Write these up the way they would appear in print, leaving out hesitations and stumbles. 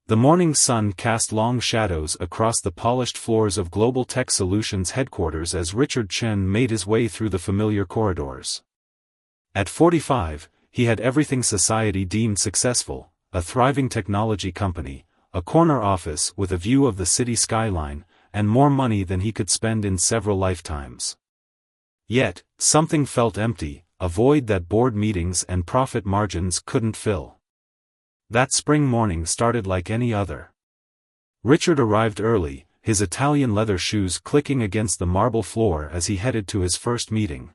The morning sun cast long shadows across the polished floors of Global Tech Solutions headquarters as Richard Chen made his way through the familiar corridors. At 45, he had everything society deemed successful: a thriving technology company, a corner office with a view of the city skyline, and more money than he could spend in several lifetimes. Yet, something felt empty, a void that board meetings and profit margins couldn't fill. That spring morning started like any other. Richard arrived early, his Italian leather shoes clicking against the marble floor as he headed to his first meeting.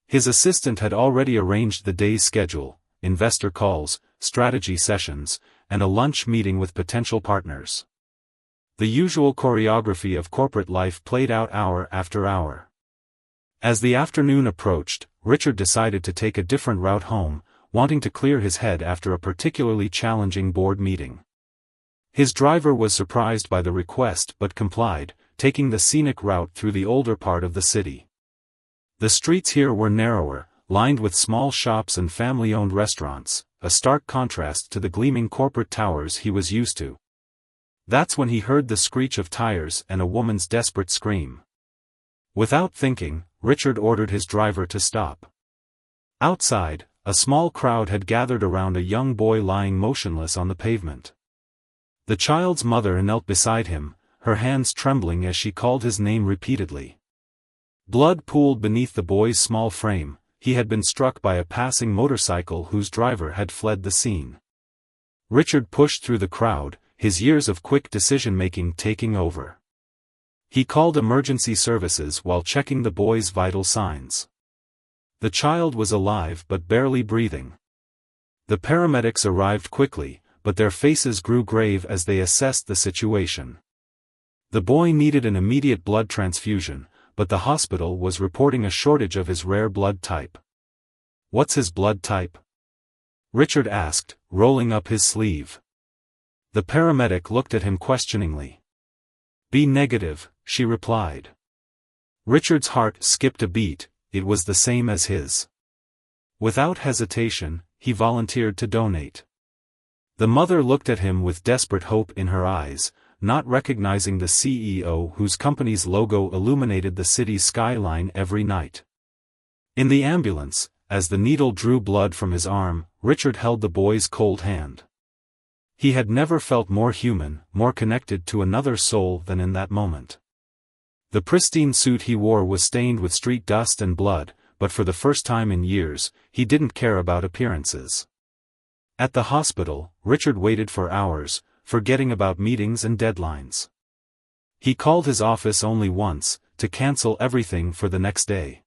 His assistant had already arranged the day's schedule: investor calls, strategy sessions, and a lunch meeting with potential partners. The usual choreography of corporate life played out hour after hour. As the afternoon approached, Richard decided to take a different route home, wanting to clear his head after a particularly challenging board meeting. His driver was surprised by the request but complied, taking the scenic route through the older part of the city. The streets here were narrower, lined with small shops and family-owned restaurants, a stark contrast to the gleaming corporate towers he was used to. That's when he heard the screech of tires and a woman's desperate scream. Without thinking, Richard ordered his driver to stop. Outside, a small crowd had gathered around a young boy lying motionless on the pavement. The child's mother knelt beside him, her hands trembling as she called his name repeatedly. Blood pooled beneath the boy's small frame. He had been struck by a passing motorcycle whose driver had fled the scene. Richard pushed through the crowd, his years of quick decision-making taking over. He called emergency services while checking the boy's vital signs. The child was alive but barely breathing. The paramedics arrived quickly, but their faces grew grave as they assessed the situation. The boy needed an immediate blood transfusion, but the hospital was reporting a shortage of his rare blood type. "What's his blood type?" Richard asked, rolling up his sleeve. The paramedic looked at him questioningly. "B negative," she replied. Richard's heart skipped a beat. It was the same as his. Without hesitation, he volunteered to donate. The mother looked at him with desperate hope in her eyes, not recognizing the CEO whose company's logo illuminated the city's skyline every night. In the ambulance, as the needle drew blood from his arm, Richard held the boy's cold hand. He had never felt more human, more connected to another soul than in that moment. The pristine suit he wore was stained with street dust and blood, but for the first time in years, he didn't care about appearances. At the hospital, Richard waited for hours, forgetting about meetings and deadlines. He called his office only once, to cancel everything for the next day.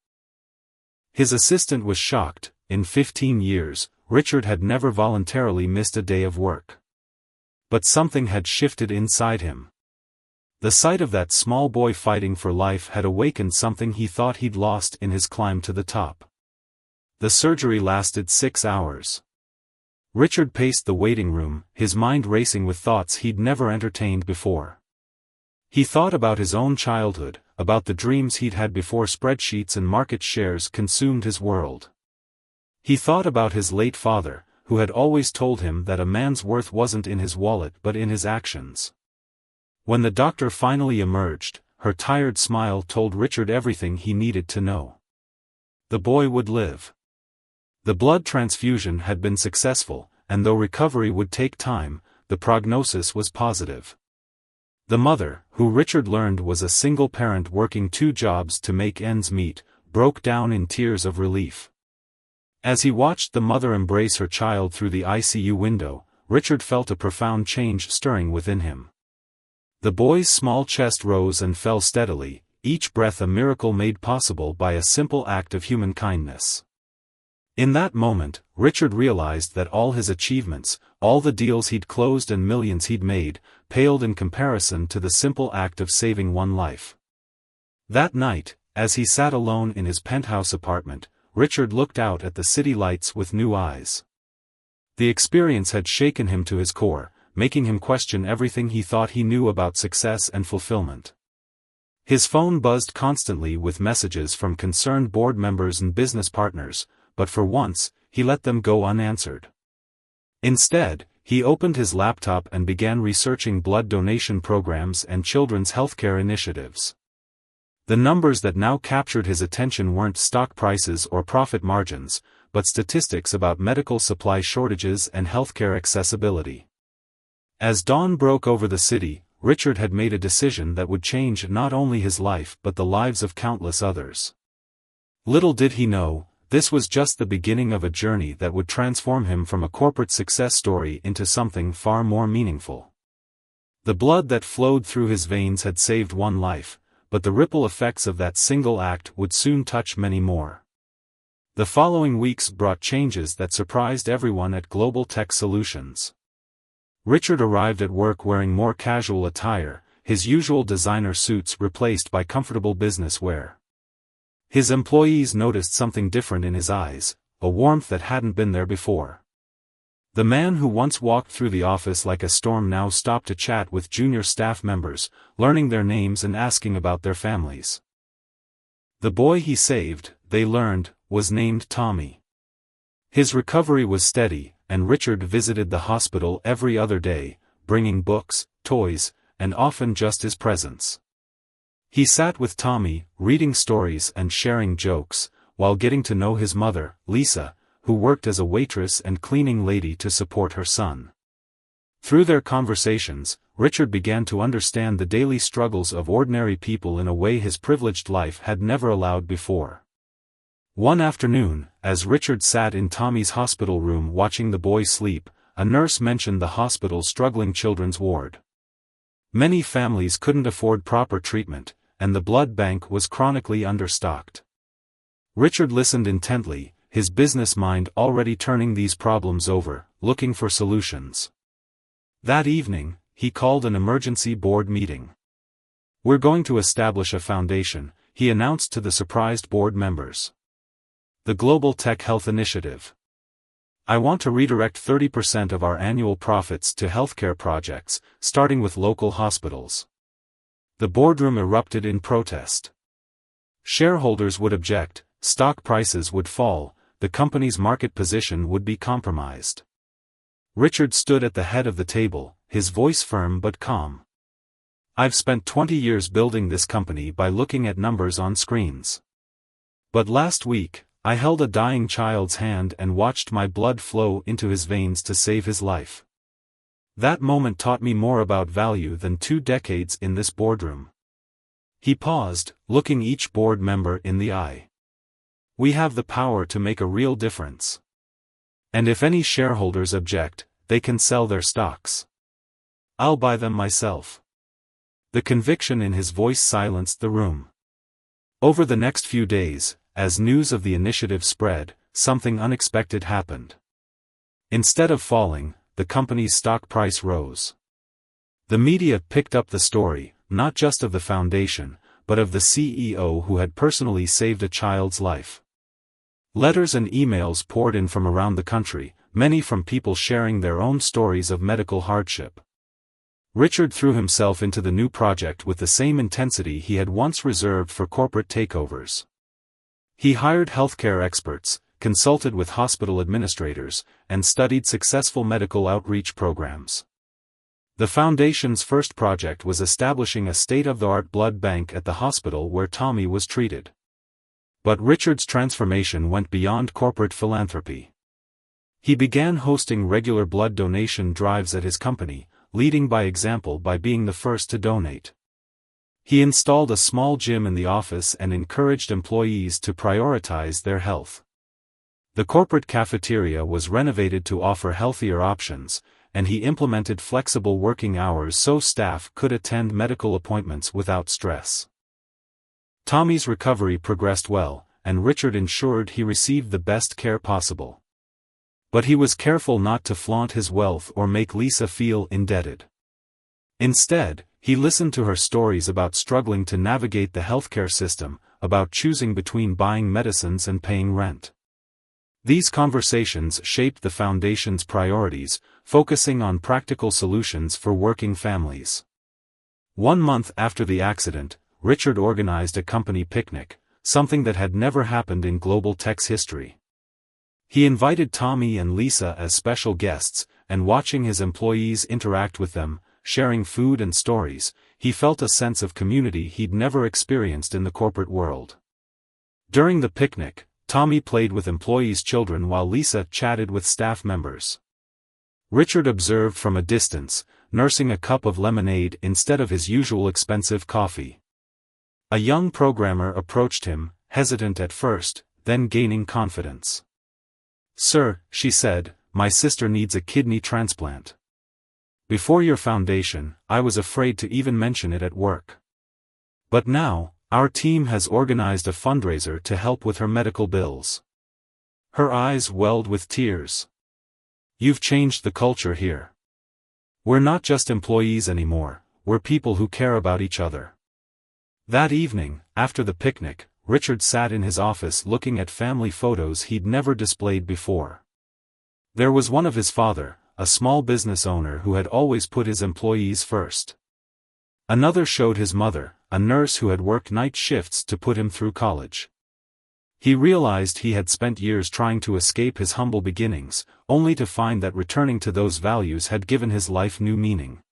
His assistant was shocked. In 15 years, Richard had never voluntarily missed a day of work. But something had shifted inside him. The sight of that small boy fighting for life had awakened something he thought he'd lost in his climb to the top. The surgery lasted 6 hours. Richard paced the waiting room, his mind racing with thoughts he'd never entertained before. He thought about his own childhood, about the dreams he'd had before spreadsheets and market shares consumed his world. He thought about his late father, who had always told him that a man's worth wasn't in his wallet but in his actions. When the doctor finally emerged, her tired smile told Richard everything he needed to know. The boy would live. The blood transfusion had been successful, and though recovery would take time, the prognosis was positive. The mother, who Richard learned was a single parent working 2 jobs to make ends meet, broke down in tears of relief. As he watched the mother embrace her child through the ICU window, Richard felt a profound change stirring within him. The boy's small chest rose and fell steadily, each breath a miracle made possible by a simple act of human kindness. In that moment, Richard realized that all his achievements, all the deals he'd closed and millions he'd made, paled in comparison to the simple act of saving one life. That night, as he sat alone in his penthouse apartment, Richard looked out at the city lights with new eyes. The experience had shaken him to his core, making him question everything he thought he knew about success and fulfillment. His phone buzzed constantly with messages from concerned board members and business partners, but for once, he let them go unanswered. Instead, he opened his laptop and began researching blood donation programs and children's healthcare initiatives. The numbers that now captured his attention weren't stock prices or profit margins, but statistics about medical supply shortages and healthcare accessibility. As dawn broke over the city, Richard had made a decision that would change not only his life but the lives of countless others. Little did he know, this was just the beginning of a journey that would transform him from a corporate success story into something far more meaningful. The blood that flowed through his veins had saved one life, but the ripple effects of that single act would soon touch many more. The following weeks brought changes that surprised everyone at Global Tech Solutions. Richard arrived at work wearing more casual attire, his usual designer suits replaced by comfortable business wear. His employees noticed something different in his eyes, a warmth that hadn't been there before. The man who once walked through the office like a storm now stopped to chat with junior staff members, learning their names and asking about their families. The boy he saved, they learned, was named Tommy. His recovery was steady, and Richard visited the hospital every other day, bringing books, toys, and often just his presence. He sat with Tommy, reading stories and sharing jokes, while getting to know his mother, Lisa, who worked as a waitress and cleaning lady to support her son. Through their conversations, Richard began to understand the daily struggles of ordinary people in a way his privileged life had never allowed before. One afternoon, as Richard sat in Tommy's hospital room watching the boy sleep, a nurse mentioned the hospital's struggling children's ward. Many families couldn't afford proper treatment, and the blood bank was chronically understocked. Richard listened intently, his business mind already turning these problems over, looking for solutions. That evening, he called an emergency board meeting. "We're going to establish a foundation," he announced to the surprised board members. "The Global Tech Health Initiative. I want to redirect 30% of our annual profits to healthcare projects, starting with local hospitals." The boardroom erupted in protest. Shareholders would object, stock prices would fall, the company's market position would be compromised. Richard stood at the head of the table, his voice firm but calm. "I've spent 20 years building this company by looking at numbers on screens. But last week, I held a dying child's hand and watched my blood flow into his veins to save his life. That moment taught me more about value than 2 decades in this boardroom." He paused, looking each board member in the eye. "We have the power to make a real difference. And if any shareholders object, they can sell their stocks. I'll buy them myself." The conviction in his voice silenced the room. Over the next few days, as news of the initiative spread, something unexpected happened. Instead of falling, the company's stock price rose. The media picked up the story, not just of the foundation, but of the CEO who had personally saved a child's life. Letters and emails poured in from around the country, many from people sharing their own stories of medical hardship. Richard threw himself into the new project with the same intensity he had once reserved for corporate takeovers. He hired healthcare experts, consulted with hospital administrators, and studied successful medical outreach programs. The foundation's first project was establishing a state-of-the-art blood bank at the hospital where Tommy was treated. But Richard's transformation went beyond corporate philanthropy. He began hosting regular blood donation drives at his company, leading by example by being the first to donate. He installed a small gym in the office and encouraged employees to prioritize their health. The corporate cafeteria was renovated to offer healthier options, and he implemented flexible working hours so staff could attend medical appointments without stress. Tommy's recovery progressed well, and Richard ensured he received the best care possible. But he was careful not to flaunt his wealth or make Lisa feel indebted. Instead, he listened to her stories about struggling to navigate the healthcare system, about choosing between buying medicines and paying rent. These conversations shaped the foundation's priorities, focusing on practical solutions for working families. 1 month after the accident, Richard organized a company picnic, something that had never happened in global tech's history. He invited Tommy and Lisa as special guests, and watching his employees interact with them, sharing food and stories, he felt a sense of community he'd never experienced in the corporate world. During the picnic, Tommy played with employees' children while Lisa chatted with staff members. Richard observed from a distance, nursing a cup of lemonade instead of his usual expensive coffee. A young programmer approached him, hesitant at first, then gaining confidence. "Sir," she said, "my sister needs a kidney transplant. Before your foundation, I was afraid to even mention it at work. But now, our team has organized a fundraiser to help with her medical bills." Her eyes welled with tears. "You've changed the culture here. We're not just employees anymore, we're people who care about each other." That evening, after the picnic, Richard sat in his office looking at family photos he'd never displayed before. There was one of his father, a small business owner who had always put his employees first. Another showed his mother, a nurse who had worked night shifts to put him through college. He realized he had spent years trying to escape his humble beginnings, only to find that returning to those values had given his life new meaning.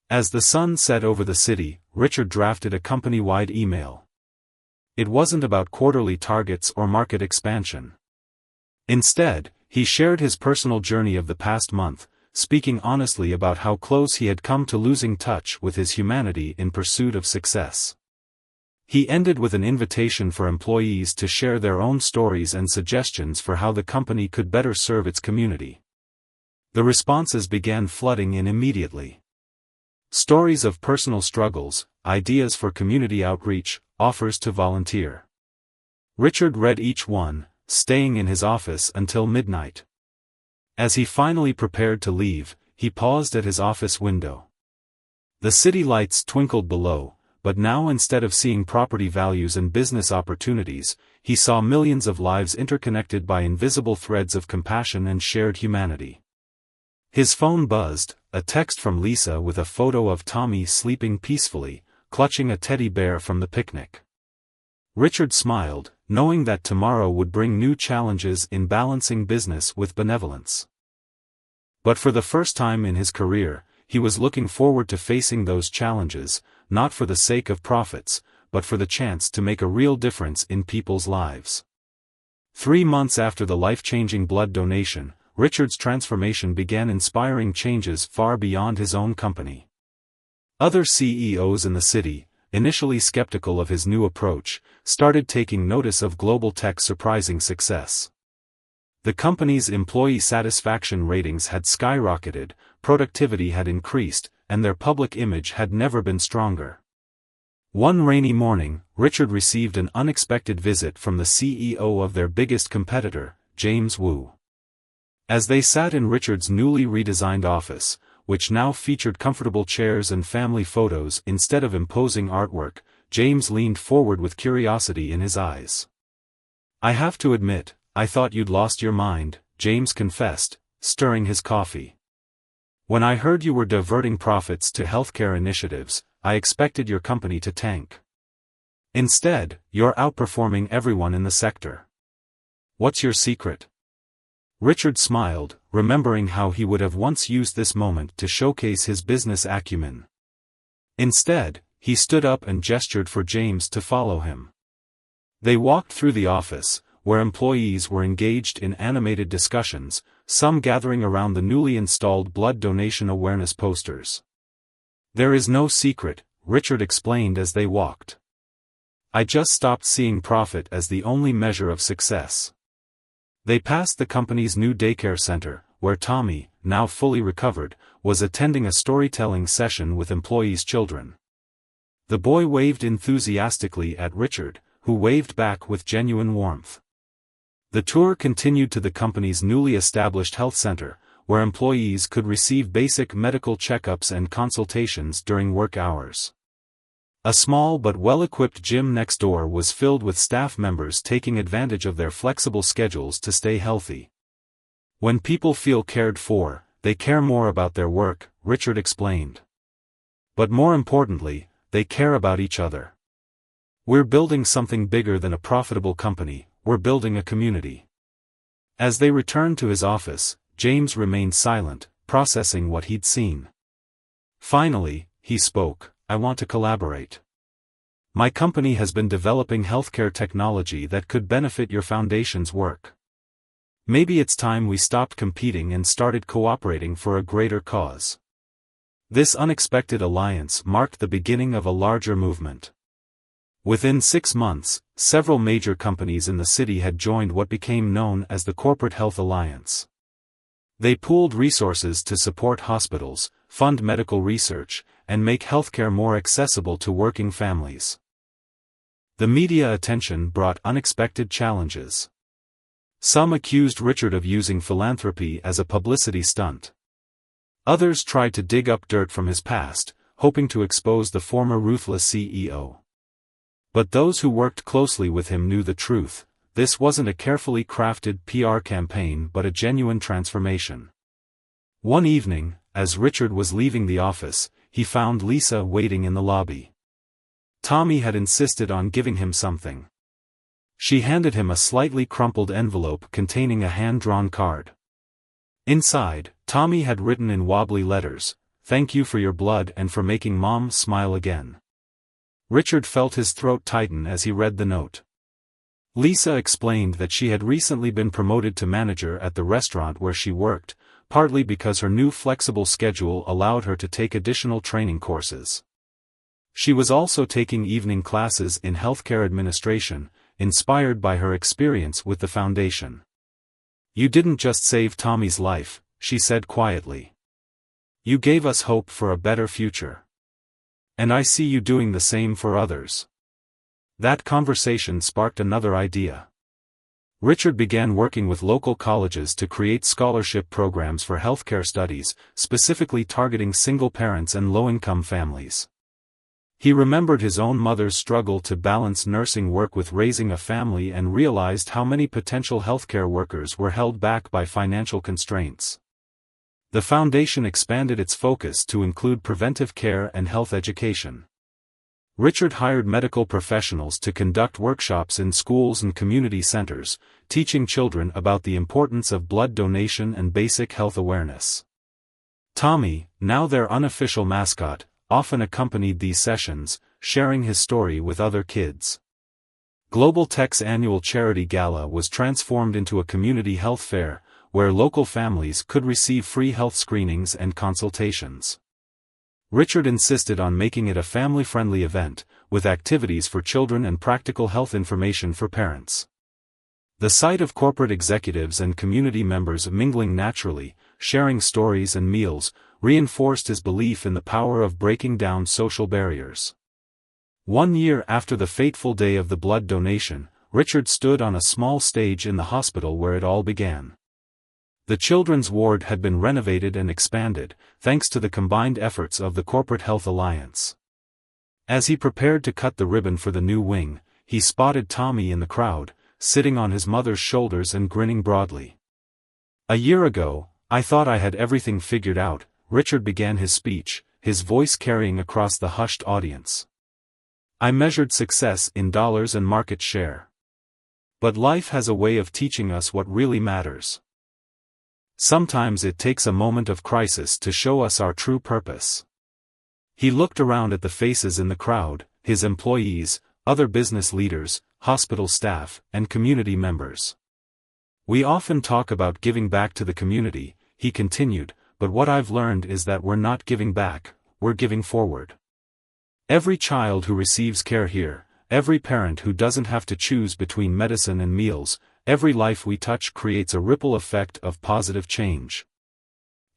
As the sun set over the city, Richard drafted a company-wide email. It wasn't about quarterly targets or market expansion. Instead, he shared his personal journey of the past month, speaking honestly about how close he had come to losing touch with his humanity in pursuit of success. He ended with an invitation for employees to share their own stories and suggestions for how the company could better serve its community. The responses began flooding in immediately. Stories of personal struggles, ideas for community outreach, offers to volunteer. Richard read each one, staying in his office until midnight. As he finally prepared to leave, he paused at his office window. The city lights twinkled below, but now instead of seeing property values and business opportunities, he saw millions of lives interconnected by invisible threads of compassion and shared humanity. His phone buzzed, a text from Lisa with a photo of Tommy sleeping peacefully, clutching a teddy bear from the picnic. Richard smiled, knowing that tomorrow would bring new challenges in balancing business with benevolence. But for the first time in his career, he was looking forward to facing those challenges, not for the sake of profits, but for the chance to make a real difference in people's lives. 3 months after the life-changing blood donation, Richard's transformation began inspiring changes far beyond his own company. Other CEOs in the city, initially skeptical of his new approach, started taking notice of global tech's surprising success. The company's employee satisfaction ratings had skyrocketed, productivity had increased, and their public image had never been stronger. One rainy morning, Richard received an unexpected visit from the CEO of their biggest competitor, James Wu. As they sat in Richard's newly redesigned office, which now featured comfortable chairs and family photos instead of imposing artwork, James leaned forward with curiosity in his eyes. "I have to admit, I thought you'd lost your mind," James confessed, stirring his coffee. "When I heard you were diverting profits to healthcare initiatives, I expected your company to tank. Instead, you're outperforming everyone in the sector. What's your secret?" Richard smiled, remembering how he would have once used this moment to showcase his business acumen. Instead, he stood up and gestured for James to follow him. They walked through the office, where employees were engaged in animated discussions, some gathering around the newly installed blood donation awareness posters. "There is no secret," Richard explained as they walked. "I just stopped seeing profit as the only measure of success." They passed the company's new daycare center, where Tommy, now fully recovered, was attending a storytelling session with employees' children. The boy waved enthusiastically at Richard, who waved back with genuine warmth. The tour continued to the company's newly established health center, where employees could receive basic medical checkups and consultations during work hours. A small but well-equipped gym next door was filled with staff members taking advantage of their flexible schedules to stay healthy. "When people feel cared for, they care more about their work," Richard explained. "But more importantly, they care about each other. We're building something bigger than a profitable company, we're building a community." As they returned to his office, James remained silent, processing what he'd seen. Finally, he spoke, "I want to collaborate. My company has been developing healthcare technology that could benefit your foundation's work. Maybe it's time we stopped competing and started cooperating for a greater cause." This unexpected alliance marked the beginning of a larger movement. Within 6 months, several major companies in the city had joined what became known as the Corporate Health Alliance. They pooled resources to support hospitals, fund medical research, and make healthcare more accessible to working families. The media attention brought unexpected challenges. Some accused Richard of using philanthropy as a publicity stunt. Others tried to dig up dirt from his past, hoping to expose the former ruthless CEO. But those who worked closely with him knew the truth: this wasn't a carefully crafted PR campaign but a genuine transformation. One evening, as Richard was leaving the office, he found Lisa waiting in the lobby. Tommy had insisted on giving him something. She handed him a slightly crumpled envelope containing a hand-drawn card. Inside, Tommy had written in wobbly letters, "Thank you for your blood and for making Mom smile again." Richard felt his throat tighten as he read the note. Lisa explained that she had recently been promoted to manager at the restaurant where she worked, partly because her new flexible schedule allowed her to take additional training courses. She was also taking evening classes in healthcare administration, inspired by her experience with the foundation. "You didn't just save Tommy's life," she said quietly. "You gave us hope for a better future. And I see you doing the same for others." That conversation sparked another idea. Richard began working with local colleges to create scholarship programs for healthcare studies, specifically targeting single parents and low-income families. He remembered his own mother's struggle to balance nursing work with raising a family and realized how many potential healthcare workers were held back by financial constraints. The foundation expanded its focus to include preventive care and health education. Richard hired medical professionals to conduct workshops in schools and community centers, teaching children about the importance of blood donation and basic health awareness. Tommy, now their unofficial mascot, often accompanied these sessions, sharing his story with other kids. Global Tech's annual charity gala was transformed into a community health fair, where local families could receive free health screenings and consultations. Richard insisted on making it a family-friendly event, with activities for children and practical health information for parents. The sight of corporate executives and community members mingling naturally, sharing stories and meals, reinforced his belief in the power of breaking down social barriers. 1 year after the fateful day of the blood donation, Richard stood on a small stage in the hospital where it all began. The children's ward had been renovated and expanded, thanks to the combined efforts of the Corporate Health Alliance. As he prepared to cut the ribbon for the new wing, he spotted Tommy in the crowd, sitting on his mother's shoulders and grinning broadly. "A year ago, I thought I had everything figured out," Richard began his speech, his voice carrying across the hushed audience. "I measured success in dollars and market share. But life has a way of teaching us what really matters. Sometimes it takes a moment of crisis to show us our true purpose." He looked around at the faces in the crowd, his employees, other business leaders, hospital staff, and community members. "We often talk about giving back to the community," he continued, "but what I've learned is that we're not giving back, we're giving forward. Every child who receives care here, every parent who doesn't have to choose between medicine and meals, every life we touch creates a ripple effect of positive change."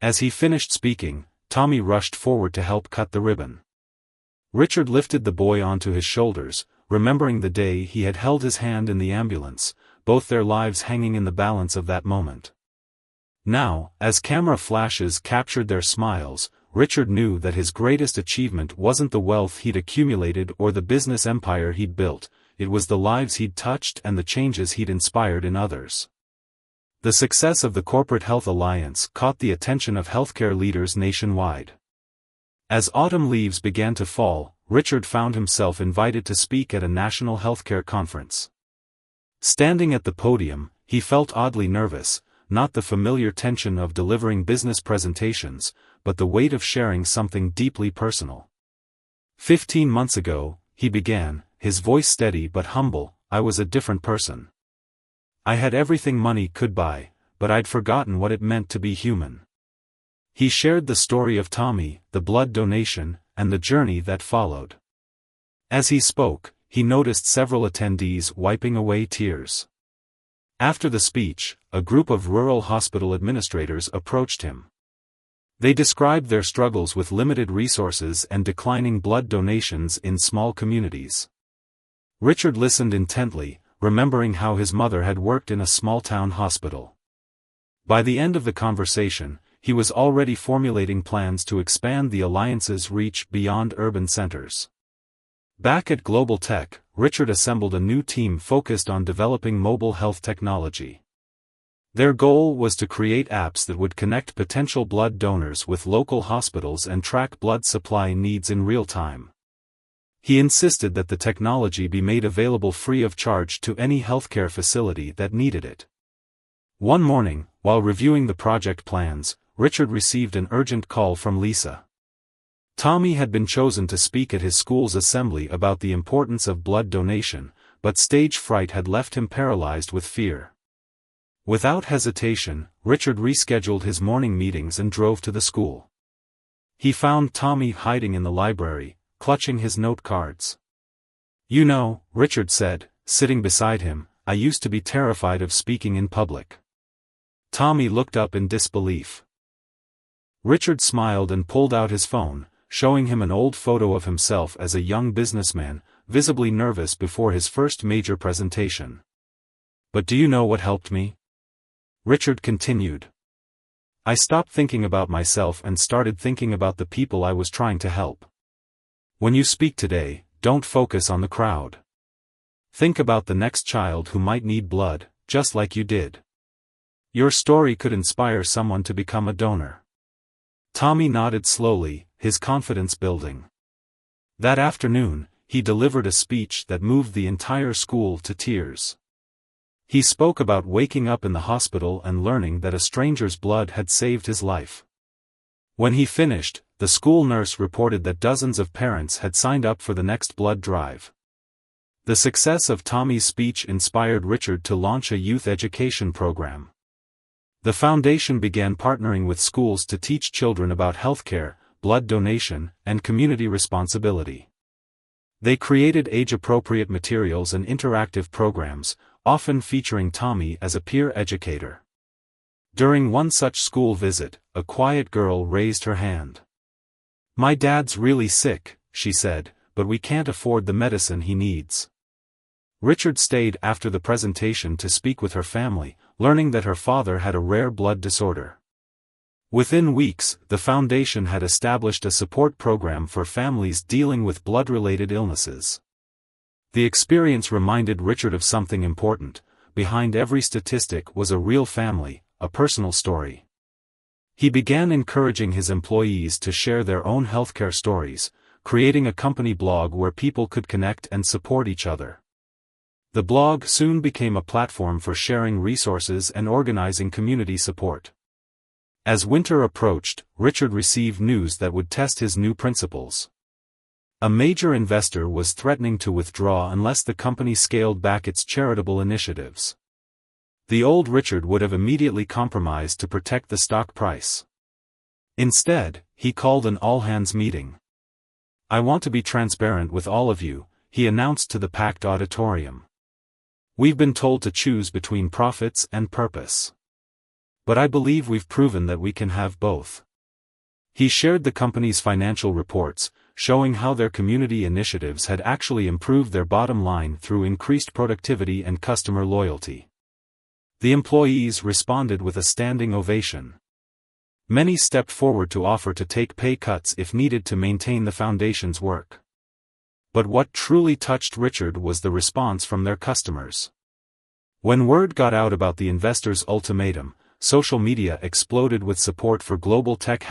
As he finished speaking, Tommy rushed forward to help cut the ribbon. Richard lifted the boy onto his shoulders, remembering the day he had held his hand in the ambulance, both their lives hanging in the balance of that moment. Now, as camera flashes captured their smiles, Richard knew that his greatest achievement wasn't the wealth he'd accumulated or the business empire he'd built, it was the lives he'd touched and the changes he'd inspired in others. The success of the Corporate Health Alliance caught the attention of healthcare leaders nationwide. As autumn leaves began to fall, Richard found himself invited to speak at a national healthcare conference. Standing at the podium, he felt oddly nervous, not the familiar tension of delivering business presentations, but the weight of sharing something deeply personal. 15 months ago, he began, his voice steady but humble, I was a different person. I had everything money could buy, but I'd forgotten what it meant to be human. He shared the story of Tommy, the blood donation, and the journey that followed. As he spoke, he noticed several attendees wiping away tears. After the speech, a group of rural hospital administrators approached him. They described their struggles with limited resources and declining blood donations in small communities. Richard listened intently, remembering how his mother had worked in a small-town hospital. By the end of the conversation, he was already formulating plans to expand the alliance's reach beyond urban centers. Back at Global Tech, Richard assembled a new team focused on developing mobile health technology. Their goal was to create apps that would connect potential blood donors with local hospitals and track blood supply needs in real time. He insisted that the technology be made available free of charge to any healthcare facility that needed it. One morning, while reviewing the project plans, Richard received an urgent call from Lisa. Tommy had been chosen to speak at his school's assembly about the importance of blood donation, but stage fright had left him paralyzed with fear. Without hesitation, Richard rescheduled his morning meetings and drove to the school. He found Tommy hiding in the library, clutching his note cards. You know, Richard said, sitting beside him, I used to be terrified of speaking in public. Tommy looked up in disbelief. Richard smiled and pulled out his phone, showing him an old photo of himself as a young businessman, visibly nervous before his first major presentation. But do you know what helped me? Richard continued. I stopped thinking about myself and started thinking about the people I was trying to help. When you speak today, don't focus on the crowd. Think about the next child who might need blood, just like you did. Your story could inspire someone to become a donor. Tommy nodded slowly, his confidence building. That afternoon, he delivered a speech that moved the entire school to tears. He spoke about waking up in the hospital and learning that a stranger's blood had saved his life. When he finished, the school nurse reported that dozens of parents had signed up for the next blood drive. The success of Tommy's speech inspired Richard to launch a youth education program. The foundation began partnering with schools to teach children about healthcare, blood donation, and community responsibility. They created age-appropriate materials and interactive programs, often featuring Tommy as a peer educator. During one such school visit, a quiet girl raised her hand. My dad's really sick, she said, but we can't afford the medicine he needs. Richard stayed after the presentation to speak with her family, learning that her father had a rare blood disorder. Within weeks, the foundation had established a support program for families dealing with blood-related illnesses. The experience reminded Richard of something important: behind every statistic was a real family, a personal story. He began encouraging his employees to share their own healthcare stories, creating a company blog where people could connect and support each other. The blog soon became a platform for sharing resources and organizing community support. As winter approached, Richard received news that would test his new principles. A major investor was threatening to withdraw unless the company scaled back its charitable initiatives. The old Richard would have immediately compromised to protect the stock price. Instead, he called an all-hands meeting. I want to be transparent with all of you, he announced to the packed auditorium. We've been told to choose between profits and purpose. But I believe we've proven that we can have both. He shared the company's financial reports, showing how their community initiatives had actually improved their bottom line through increased productivity and customer loyalty. The employees responded with a standing ovation. Many stepped forward to offer to take pay cuts if needed to maintain the foundation's work. But what truly touched Richard was the response from their customers. When word got out about the investors' ultimatum, social media exploded with support for Global Tech.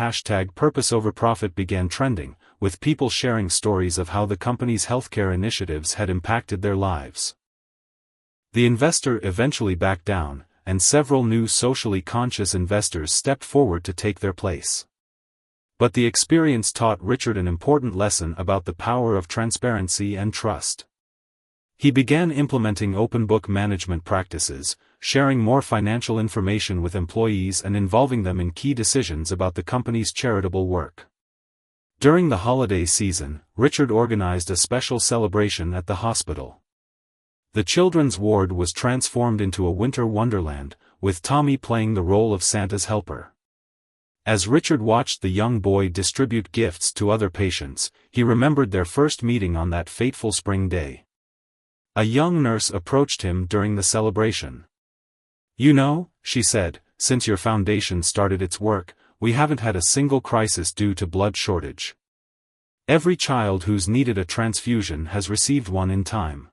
#Purpose over Profit began trending, with people sharing stories of how the company's healthcare initiatives had impacted their lives. The investor eventually backed down, and several new socially conscious investors stepped forward to take their place. But the experience taught Richard an important lesson about the power of transparency and trust. He began implementing open book management practices, sharing more financial information with employees and involving them in key decisions about the company's charitable work. During the holiday season, Richard organized a special celebration at the hospital. The children's ward was transformed into a winter wonderland, with Tommy playing the role of Santa's helper. As Richard watched the young boy distribute gifts to other patients, he remembered their first meeting on that fateful spring day. A young nurse approached him during the celebration. "You know," she said, "since your foundation started its work, we haven't had a single crisis due to blood shortage. Every child who's needed a transfusion has received one in time."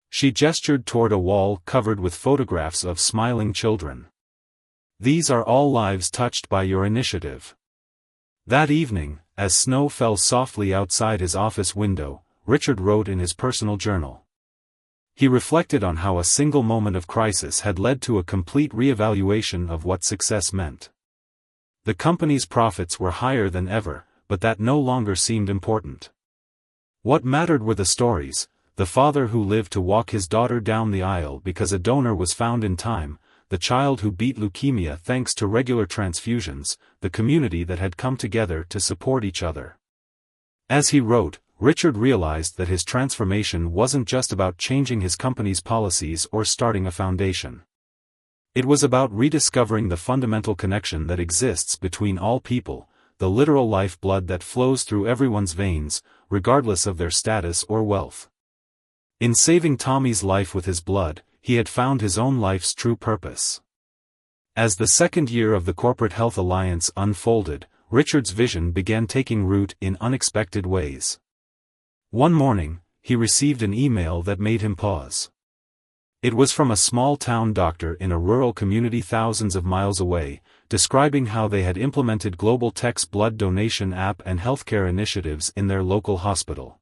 She gestured toward a wall covered with photographs of smiling children. "These are all lives touched by your initiative." That evening, as snow fell softly outside his office window, Richard wrote in his personal journal. He reflected on how a single moment of crisis had led to a complete reevaluation of what success meant. The company's profits were higher than ever, but that no longer seemed important. What mattered were the stories: the father who lived to walk his daughter down the aisle because a donor was found in time, the child who beat leukemia thanks to regular transfusions, the community that had come together to support each other. As he wrote, Richard realized that his transformation wasn't just about changing his company's policies or starting a foundation. It was about rediscovering the fundamental connection that exists between all people, the literal lifeblood that flows through everyone's veins, regardless of their status or wealth. In saving Tommy's life with his blood, he had found his own life's true purpose. As the second year of the Corporate Health Alliance unfolded, Richard's vision began taking root in unexpected ways. One morning, he received an email that made him pause. It was from a small-town doctor in a rural community thousands of miles away, describing how they had implemented Global Tech's blood donation app and healthcare initiatives in their local hospital.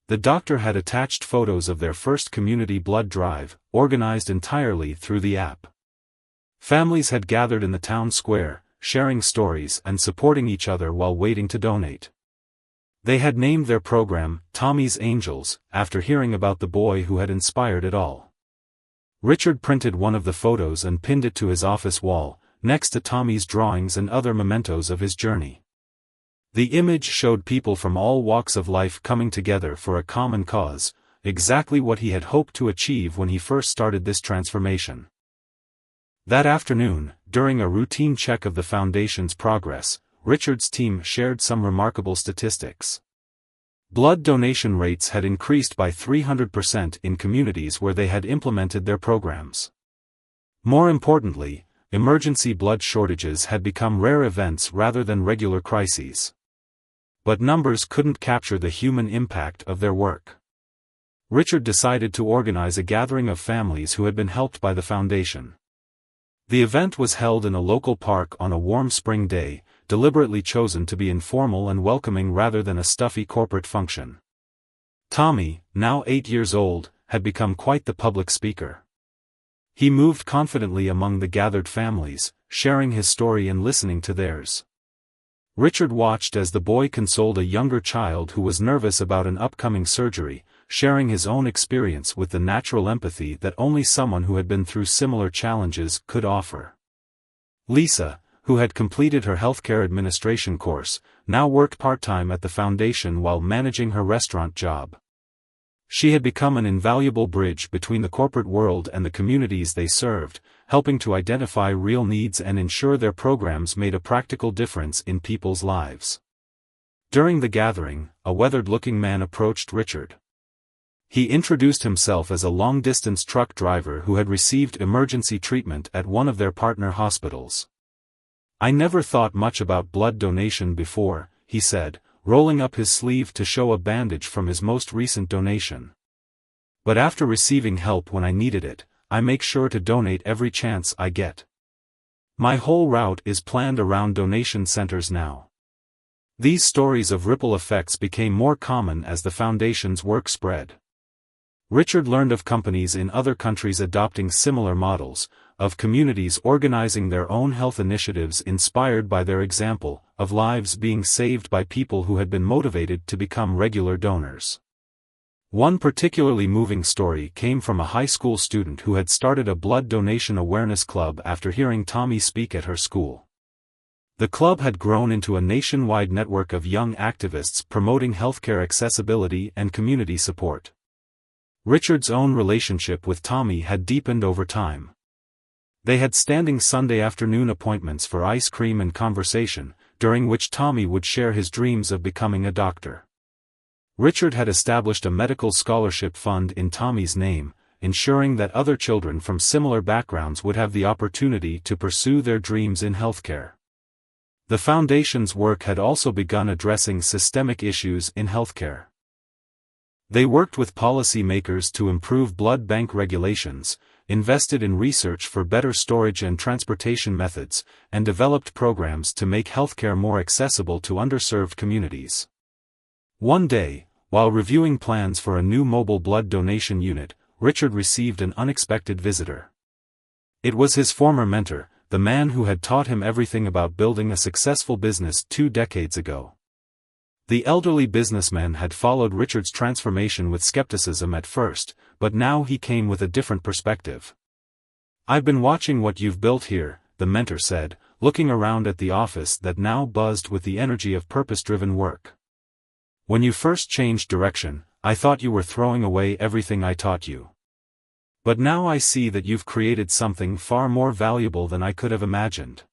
The doctor had attached photos of their first community blood drive, organized entirely through the app. Families had gathered in the town square, sharing stories and supporting each other while waiting to donate. They had named their program, Tommy's Angels, after hearing about the boy who had inspired it all. Richard printed one of the photos and pinned it to his office wall, next to Tommy's drawings and other mementos of his journey. The image showed people from all walks of life coming together for a common cause, exactly what he had hoped to achieve when he first started this transformation. That afternoon, during a routine check of the foundation's progress, Richard's team shared some remarkable statistics. Blood donation rates had increased by 300% in communities where they had implemented their programs. More importantly, emergency blood shortages had become rare events rather than regular crises. But numbers couldn't capture the human impact of their work. Richard decided to organize a gathering of families who had been helped by the foundation. The event was held in a local park on a warm spring day, deliberately chosen to be informal and welcoming rather than a stuffy corporate function. Tommy, now 8 years old, had become quite the public speaker. He moved confidently among the gathered families, sharing his story and listening to theirs. Richard watched as the boy consoled a younger child who was nervous about an upcoming surgery, sharing his own experience with the natural empathy that only someone who had been through similar challenges could offer. Lisa, who had completed her healthcare administration course, now worked part-time at the foundation while managing her restaurant job. She had become an invaluable bridge between the corporate world and the communities they served, helping to identify real needs and ensure their programs made a practical difference in people's lives. During the gathering, a weathered-looking man approached Richard. He introduced himself as a long-distance truck driver who had received emergency treatment at one of their partner hospitals. "I never thought much about blood donation before," he said, rolling up his sleeve to show a bandage from his most recent donation. "But after receiving help when I needed it, I make sure to donate every chance I get. My whole route is planned around donation centers now." These stories of ripple effects became more common as the foundation's work spread. Richard learned of companies in other countries adopting similar models, of communities organizing their own health initiatives inspired by their example, of lives being saved by people who had been motivated to become regular donors. One particularly moving story came from a high school student who had started a blood donation awareness club after hearing Tommy speak at her school. The club had grown into a nationwide network of young activists promoting healthcare accessibility and community support. Richard's own relationship with Tommy had deepened over time. They had standing Sunday afternoon appointments for ice cream and conversation, during which Tommy would share his dreams of becoming a doctor. Richard had established a medical scholarship fund in Tommy's name, ensuring that other children from similar backgrounds would have the opportunity to pursue their dreams in healthcare. The foundation's work had also begun addressing systemic issues in healthcare. They worked with policymakers to improve blood bank regulations, invested in research for better storage and transportation methods, and developed programs to make healthcare more accessible to underserved communities. One day, while reviewing plans for a new mobile blood donation unit, Richard received an unexpected visitor. It was his former mentor, the man who had taught him everything about building a successful business 2 decades ago. The elderly businessman had followed Richard's transformation with skepticism at first, but now he came with a different perspective. "I've been watching what you've built here," the mentor said, looking around at the office that now buzzed with the energy of purpose-driven work. "When you first changed direction, I thought you were throwing away everything I taught you. But now I see that you've created something far more valuable than I could have imagined."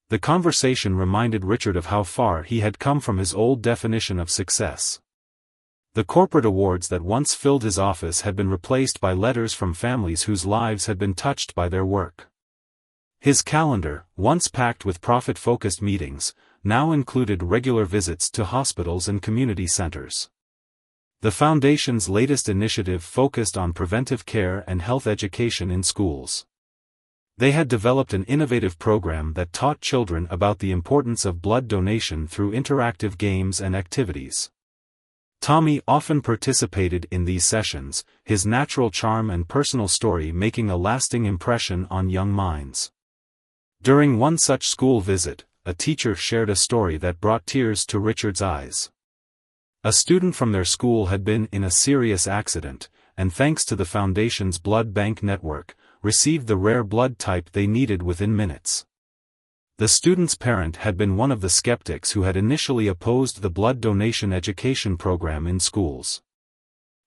The conversation reminded Richard of how far he had come from his old definition of success. The corporate awards that once filled his office had been replaced by letters from families whose lives had been touched by their work. His calendar, once packed with profit-focused meetings, now included regular visits to hospitals and community centers. The foundation's latest initiative focused on preventive care and health education in schools. They had developed an innovative program that taught children about the importance of blood donation through interactive games and activities. Tommy often participated in these sessions, his natural charm and personal story making a lasting impression on young minds. During one such school visit, a teacher shared a story that brought tears to Richard's eyes. A student from their school had been in a serious accident, and thanks to the Foundation's blood bank network, received the rare blood type they needed within minutes. The student's parent had been one of the skeptics who had initially opposed the blood donation education program in schools.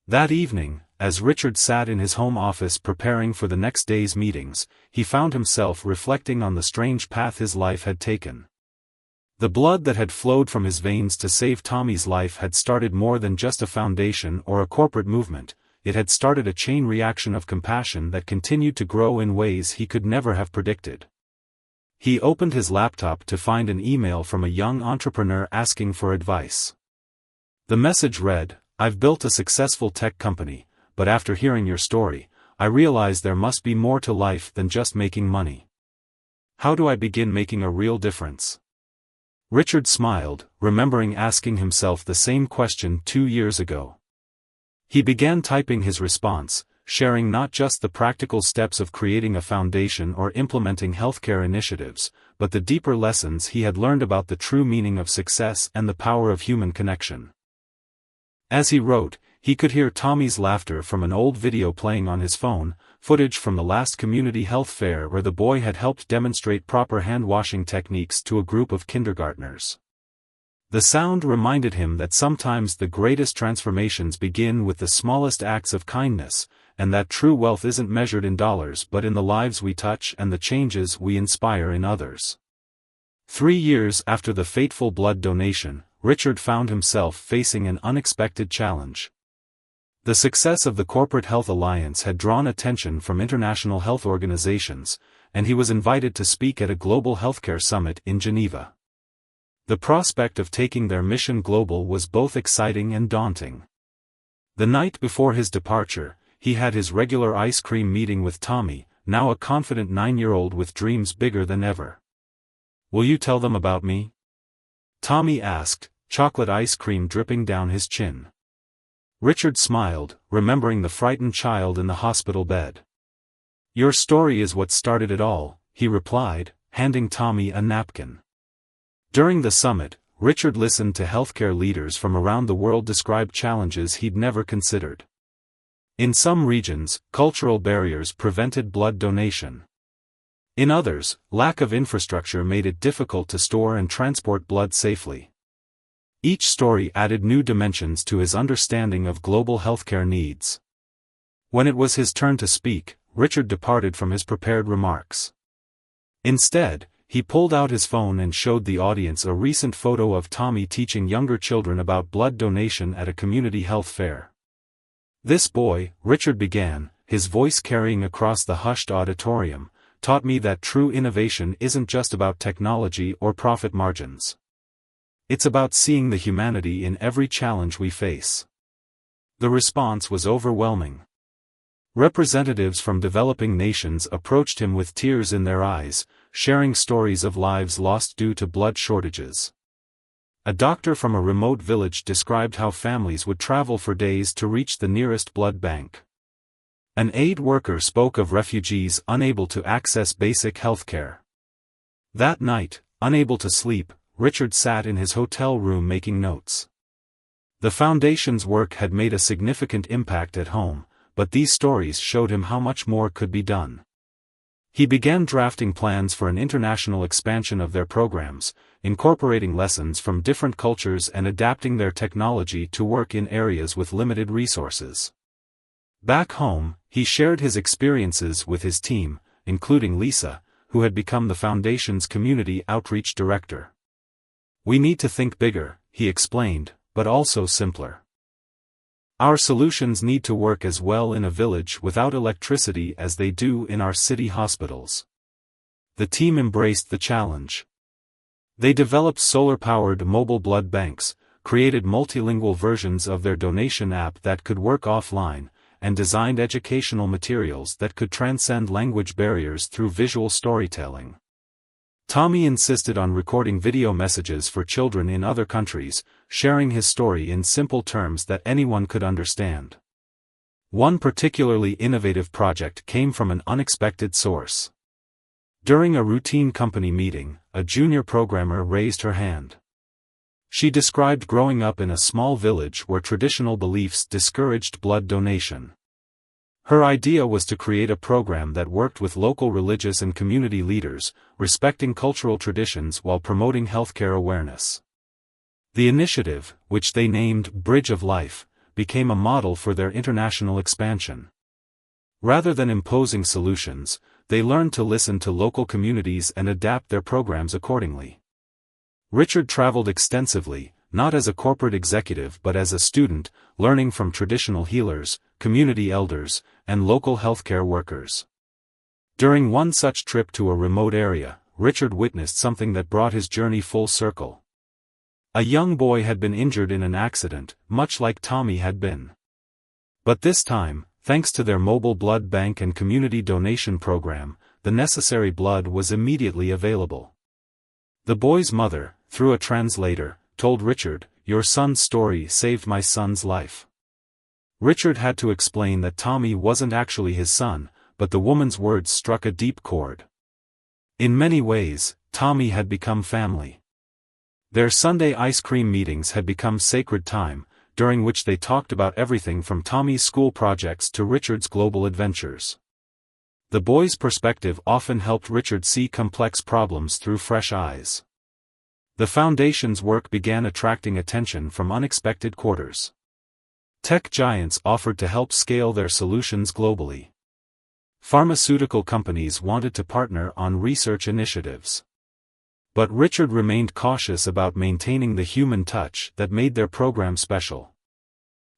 That evening, as Richard sat in his home office preparing for the next day's meetings, he found himself reflecting on the strange path his life had taken. The blood that had flowed from his veins to save Tommy's life had started more than just a foundation or a corporate movement. It had started a chain reaction of compassion that continued to grow in ways he could never have predicted. He opened his laptop to find an email from a young entrepreneur asking for advice. The message read, "I've built a successful tech company, but after hearing your story, I realize there must be more to life than just making money. How do I begin making a real difference?" Richard smiled, remembering asking himself the same question 2 years ago. He began typing his response, sharing not just the practical steps of creating a foundation or implementing healthcare initiatives, but the deeper lessons he had learned about the true meaning of success and the power of human connection. As he wrote, he could hear Tommy's laughter from an old video playing on his phone, footage from the last community health fair where the boy had helped demonstrate proper hand-washing techniques to a group of kindergartners. The sound reminded him that sometimes the greatest transformations begin with the smallest acts of kindness, and that true wealth isn't measured in dollars but in the lives we touch and the changes we inspire in others. 3 years after the fateful blood donation, Richard found himself facing an unexpected challenge. The success of the Corporate Health Alliance had drawn attention from international health organizations, and he was invited to speak at a global healthcare summit in Geneva. The prospect of taking their mission global was both exciting and daunting. The night before his departure, he had his regular ice cream meeting with Tommy, now a confident 9-year-old with dreams bigger than ever. "Will you tell them about me?" Tommy asked, chocolate ice cream dripping down his chin. Richard smiled, remembering the frightened child in the hospital bed. "Your story is what started it all," he replied, handing Tommy a napkin. During the summit, Richard listened to healthcare leaders from around the world describe challenges he'd never considered. In some regions, cultural barriers prevented blood donation. In others, lack of infrastructure made it difficult to store and transport blood safely. Each story added new dimensions to his understanding of global healthcare needs. When it was his turn to speak, Richard departed from his prepared remarks. Instead, he pulled out his phone and showed the audience a recent photo of Tommy teaching younger children about blood donation at a community health fair. "This boy," Richard began, his voice carrying across the hushed auditorium, "taught me that true innovation isn't just about technology or profit margins. It's about seeing the humanity in every challenge we face." The response was overwhelming. Representatives from developing nations approached him with tears in their eyes, sharing stories of lives lost due to blood shortages. A doctor from a remote village described how families would travel for days to reach the nearest blood bank. An aid worker spoke of refugees unable to access basic health care. That night, unable to sleep, Richard sat in his hotel room making notes. The foundation's work had made a significant impact at home, but these stories showed him how much more could be done. He began drafting plans for an international expansion of their programs, incorporating lessons from different cultures and adapting their technology to work in areas with limited resources. Back home, he shared his experiences with his team, including Lisa, who had become the foundation's community outreach director. "We need to think bigger," he explained, "but also simpler. Our solutions need to work as well in a village without electricity as they do in our city hospitals." The team embraced the challenge. They developed solar-powered mobile blood banks, created multilingual versions of their donation app that could work offline, and designed educational materials that could transcend language barriers through visual storytelling. Tommy insisted on recording video messages for children in other countries, sharing his story in simple terms that anyone could understand. One particularly innovative project came from an unexpected source. During a routine company meeting, a junior programmer raised her hand. She described growing up in a small village where traditional beliefs discouraged blood donation. Her idea was to create a program that worked with local religious and community leaders, respecting cultural traditions while promoting healthcare awareness. The initiative, which they named Bridge of Life, became a model for their international expansion. Rather than imposing solutions, they learned to listen to local communities and adapt their programs accordingly. Richard traveled extensively, not as a corporate executive but as a student, learning from traditional healers, community elders, and local healthcare workers. During one such trip to a remote area, Richard witnessed something that brought his journey full circle. A young boy had been injured in an accident, much like Tommy had been. But this time, thanks to their mobile blood bank and community donation program, the necessary blood was immediately available. The boy's mother, through a translator, told Richard, "Your son's story saved my son's life." Richard had to explain that Tommy wasn't actually his son, but the woman's words struck a deep chord. In many ways, Tommy had become family. Their Sunday ice cream meetings had become sacred time, during which they talked about everything from Tommy's school projects to Richard's global adventures. The boy's perspective often helped Richard see complex problems through fresh eyes. The foundation's work began attracting attention from unexpected quarters. Tech giants offered to help scale their solutions globally. Pharmaceutical companies wanted to partner on research initiatives. But Richard remained cautious about maintaining the human touch that made their program special.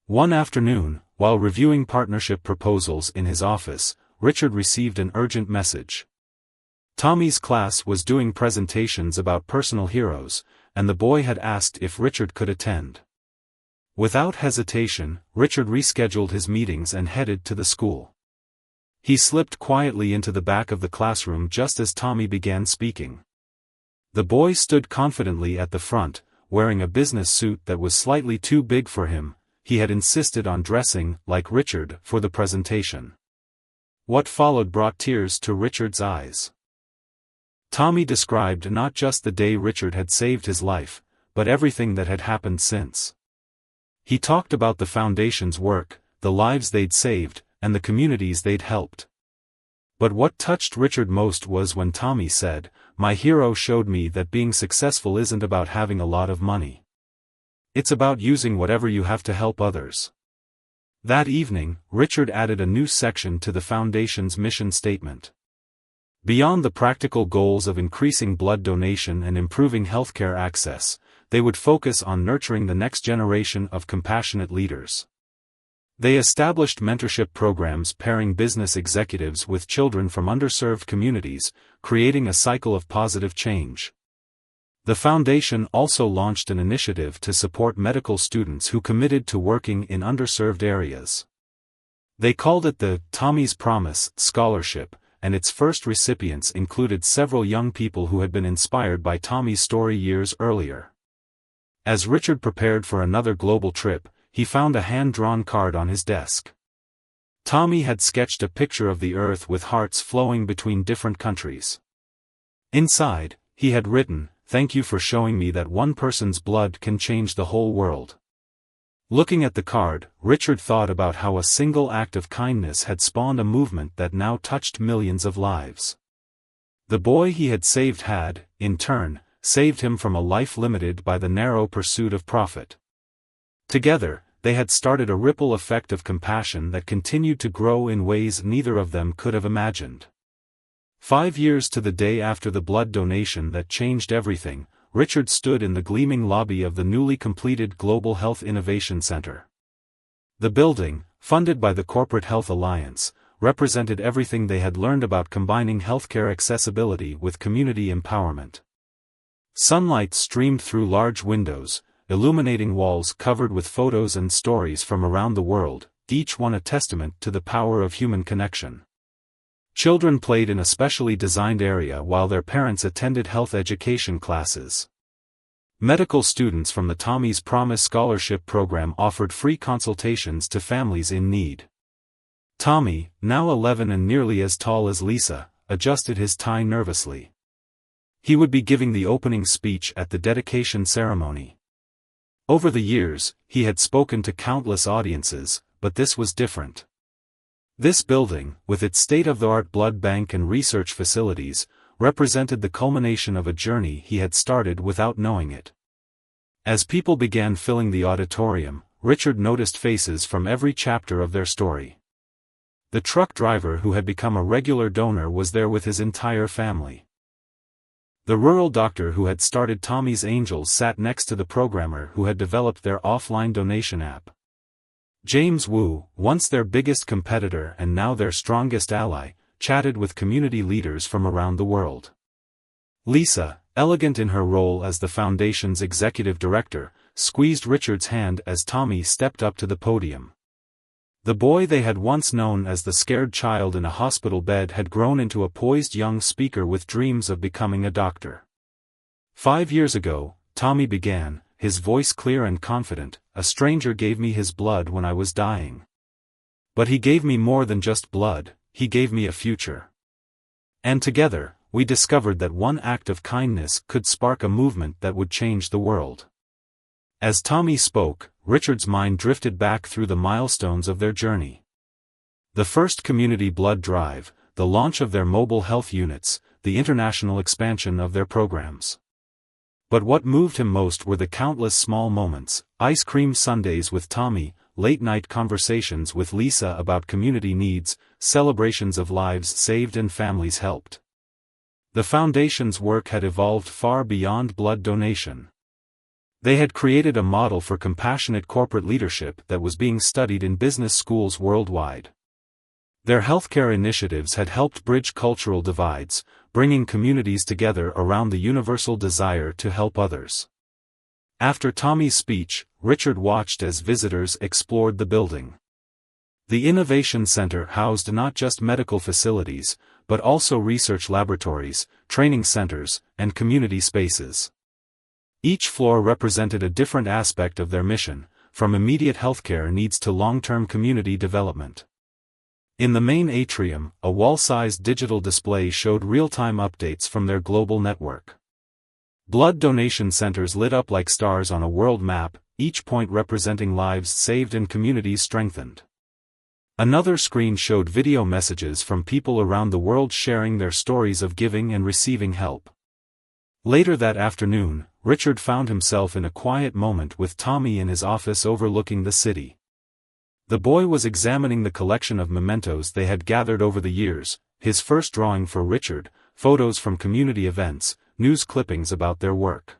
One afternoon, while reviewing partnership proposals in his office, Richard received an urgent message. Tommy's class was doing presentations about personal heroes, and the boy had asked if Richard could attend. Without hesitation, Richard rescheduled his meetings and headed to the school. He slipped quietly into the back of the classroom just as Tommy began speaking. The boy stood confidently at the front, wearing a business suit that was slightly too big for him. He had insisted on dressing like Richard for the presentation. What followed brought tears to Richard's eyes. Tommy described not just the day Richard had saved his life, but everything that had happened since. He talked about the Foundation's work, the lives they'd saved, and the communities they'd helped. But what touched Richard most was when Tommy said, "My hero showed me that being successful isn't about having a lot of money. It's about using whatever you have to help others." That evening, Richard added a new section to the Foundation's mission statement. Beyond the practical goals of increasing blood donation and improving healthcare access, they would focus on nurturing the next generation of compassionate leaders. They established mentorship programs pairing business executives with children from underserved communities, creating a cycle of positive change. The foundation also launched an initiative to support medical students who committed to working in underserved areas. They called it the Tommy's Promise Scholarship, and its first recipients included several young people who had been inspired by Tommy's story years earlier. As Richard prepared for another global trip, he found a hand-drawn card on his desk. Tommy had sketched a picture of the Earth with hearts flowing between different countries. Inside, he had written, "Thank you for showing me that one person's blood can change the whole world." Looking at the card, Richard thought about how a single act of kindness had spawned a movement that now touched millions of lives. The boy he had saved had, in turn, saved him from a life limited by the narrow pursuit of profit. Together, they had started a ripple effect of compassion that continued to grow in ways neither of them could have imagined. 5 years to the day after the blood donation that changed everything, Richard stood in the gleaming lobby of the newly completed Global Health Innovation Center. The building, funded by the Corporate Health Alliance, represented everything they had learned about combining healthcare accessibility with community empowerment. Sunlight streamed through large windows, illuminating walls covered with photos and stories from around the world, each one a testament to the power of human connection. Children played in a specially designed area while their parents attended health education classes. Medical students from the Tommy's Promise Scholarship program offered free consultations to families in need. Tommy, now 11 and nearly as tall as Lisa, adjusted his tie nervously. He would be giving the opening speech at the dedication ceremony. Over the years, he had spoken to countless audiences, but this was different. This building, with its state-of-the-art blood bank and research facilities, represented the culmination of a journey he had started without knowing it. As people began filling the auditorium, Richard noticed faces from every chapter of their story. The truck driver who had become a regular donor was there with his entire family. The rural doctor who had started Tommy's Angels sat next to the programmer who had developed their offline donation app. James Wu, once their biggest competitor and now their strongest ally, chatted with community leaders from around the world. Lisa, elegant in her role as the foundation's executive director, squeezed Richard's hand as Tommy stepped up to the podium. The boy they had once known as the scared child in a hospital bed had grown into a poised young speaker with dreams of becoming a doctor. 5 years ago, Tommy began, his voice clear and confident, "A stranger gave me his blood when I was dying. But he gave me more than just blood, he gave me a future. And together, we discovered that one act of kindness could spark a movement that would change the world." As Tommy spoke, Richard's mind drifted back through the milestones of their journey. The first community blood drive, the launch of their mobile health units, the international expansion of their programs. But what moved him most were the countless small moments: ice cream sundaes with Tommy, late-night conversations with Lisa about community needs, celebrations of lives saved and families helped. The foundation's work had evolved far beyond blood donation. They had created a model for compassionate corporate leadership that was being studied in business schools worldwide. Their healthcare initiatives had helped bridge cultural divides, bringing communities together around the universal desire to help others. After Tommy's speech, Richard watched as visitors explored the building. The Innovation Center housed not just medical facilities, but also research laboratories, training centers, and community spaces. Each floor represented a different aspect of their mission, from immediate healthcare needs to long-term community development. In the main atrium, a wall-sized digital display showed real-time updates from their global network. Blood donation centers lit up like stars on a world map, each point representing lives saved and communities strengthened. Another screen showed video messages from people around the world sharing their stories of giving and receiving help. Later that afternoon, Richard found himself in a quiet moment with Tommy in his office overlooking the city. The boy was examining the collection of mementos they had gathered over the years, his first drawing for Richard, photos from community events, news clippings about their work.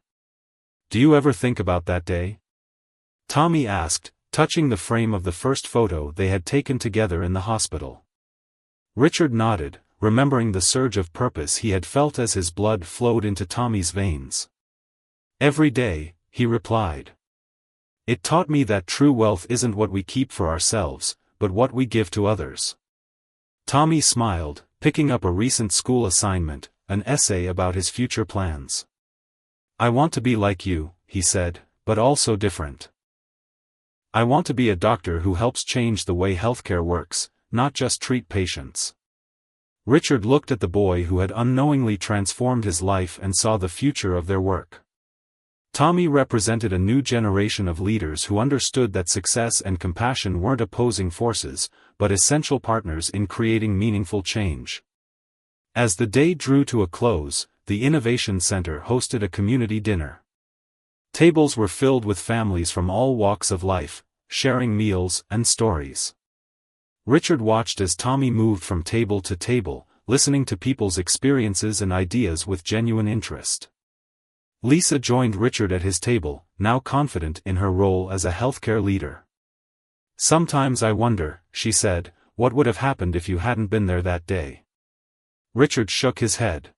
"Do you ever think about that day?" Tommy asked, touching the frame of the first photo they had taken together in the hospital. Richard nodded, remembering the surge of purpose he had felt as his blood flowed into Tommy's veins. "Every day," he replied. "It taught me that true wealth isn't what we keep for ourselves, but what we give to others." Tommy smiled, picking up a recent school assignment, an essay about his future plans. "I want to be like you," he said, "but also different. I want to be a doctor who helps change the way healthcare works, not just treat patients." Richard looked at the boy who had unknowingly transformed his life and saw the future of their work. Tommy represented a new generation of leaders who understood that success and compassion weren't opposing forces, but essential partners in creating meaningful change. As the day drew to a close, the Innovation Center hosted a community dinner. Tables were filled with families from all walks of life, sharing meals and stories. Richard watched as Tommy moved from table to table, listening to people's experiences and ideas with genuine interest. Lisa joined Richard at his table, now confident in her role as a healthcare leader. "Sometimes I wonder," she said, "what would have happened if you hadn't been there that day." Richard shook his head.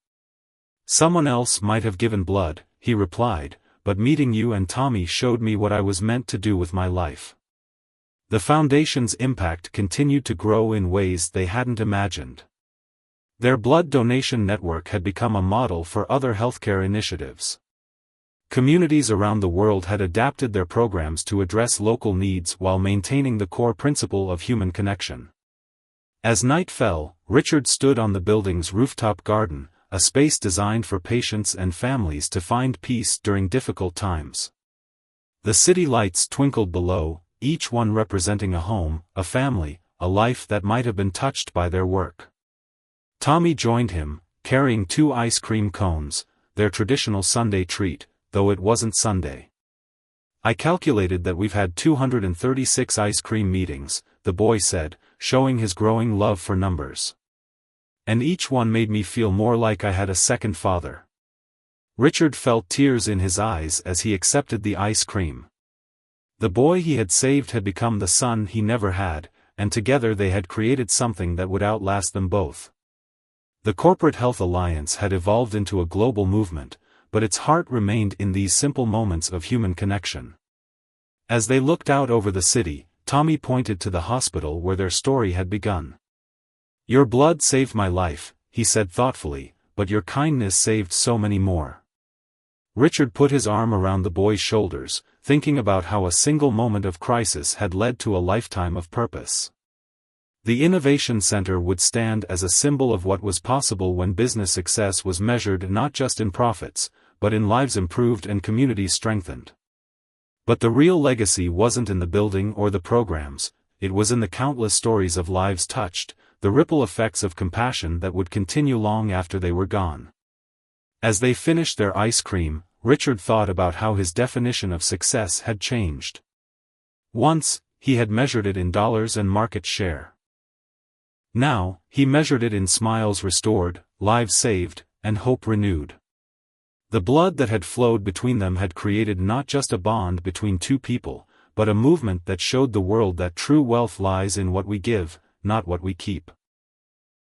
"Someone else might have given blood," he replied, "but meeting you and Tommy showed me what I was meant to do with my life." The foundation's impact continued to grow in ways they hadn't imagined. Their blood donation network had become a model for other healthcare initiatives. Communities around the world had adapted their programs to address local needs while maintaining the core principle of human connection. As night fell, Richard stood on the building's rooftop garden, a space designed for patients and families to find peace during difficult times. The city lights twinkled below, each one representing a home, a family, a life that might have been touched by their work. Tommy joined him, carrying 2 ice cream cones, their traditional Sunday treat, though it wasn't Sunday. "I calculated that we've had 236 ice cream meetings," the boy said, showing his growing love for numbers. "And each one made me feel more like I had a second father." Richard felt tears in his eyes as he accepted the ice cream. The boy he had saved had become the son he never had, and together they had created something that would outlast them both. The Corporate Health Alliance had evolved into a global movement, but its heart remained in these simple moments of human connection. As they looked out over the city, Tommy pointed to the hospital where their story had begun. "Your blood saved my life," he said thoughtfully, "but your kindness saved so many more." Richard put his arm around the boy's shoulders, thinking about how a single moment of crisis had led to a lifetime of purpose. The Innovation Center would stand as a symbol of what was possible when business success was measured not just in profits, but in lives improved and communities strengthened. But the real legacy wasn't in the building or the programs, it was in the countless stories of lives touched, the ripple effects of compassion that would continue long after they were gone. As they finished their ice cream, Richard thought about how his definition of success had changed. Once, he had measured it in dollars and market share. Now, he measured it in smiles restored, lives saved, and hope renewed. The blood that had flowed between them had created not just a bond between two people, but a movement that showed the world that true wealth lies in what we give, not what we keep.